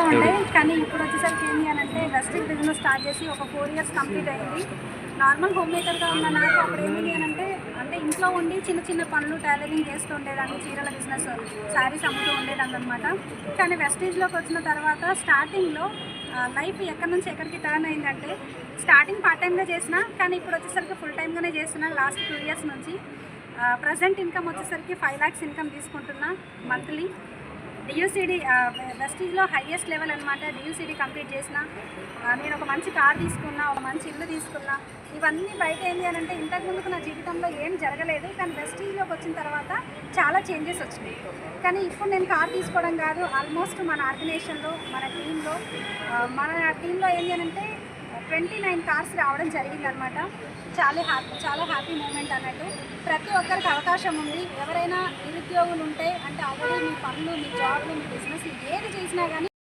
ఉండే, కానీ ఇప్పుడు వచ్చేసరికి ఏంటి అని అంటే వెస్టింగ్ బిజినెస్ స్టార్ట్ చేసి ఒక 4 ఇయర్స్ కంప్లీట్ అయింది. నార్మల్ హోమ్ మేకర్గా ఉన్న నాకు అప్పుడు ఏంటి అని అంటే ఇంట్లో ఉండి చిన్న చిన్న పనులు టైలరింగ్ చేస్తూ ఉండేదాన్ని, చీరల బిజినెస్, శారీస్ అమ్ముతూ ఉండేదాన్ని అనమాట. కానీ వెస్టీజ్లోకి వచ్చిన తర్వాత స్టార్టింగ్లో లైఫ్ ఎక్కడి నుంచి ఎక్కడికి టర్న్ అయిందంటే, స్టార్టింగ్ పార్ట్ టైమ్గా చేసిన, కానీ ఇప్పుడు వచ్చేసరికి ఫుల్ టైమ్గానే చేస్తున్నాను లాస్ట్ 2 ఇయర్స్ నుంచి. ప్రజెంట్ ఇన్కమ్ వచ్చేసరికి 5 lakhs ఇన్కమ్ తీసుకుంటున్నా మంత్లీ. డియూసీడీ వెస్టీజ్లో హైయెస్ట్ లెవెల్ అనమాట. డియూసీడీ కంప్లీట్ చేసిన, నేను ఒక మంచి కార్ తీసుకున్నా, ఒక మంచి ఇల్లు తీసుకున్నా. ఇవన్నీ బయట ఏంటి అని అంటే ఇంతకుముందుకు నా జీవితంలో ఏం జరగలేదు, కానీ వెస్టీజ్లోకి వచ్చిన తర్వాత చాలా చేంజెస్ వచ్చినాయి. కానీ ఇప్పుడు నేను కార్ తీసుకోవడం కాదు, ఆల్మోస్ట్ మన ఆర్గనైజేషన్లో మన టీంలో ఏంటి అని అంటే 29 కార్స్ రావడం జరిగిందనమాట. చాలా హ్యాపీ మూమెంట్ అన్నట్టు. ప్రతి ఒక్కరికి అవకాశం ఉంది. ఎవరైనా నిరుద్యోగులు ఉంటే అంటే ఆల్రెడీ మీ పనులు, మీ జాబ్లు, మీ బిజినెస్ ఏది చేసినా కానీ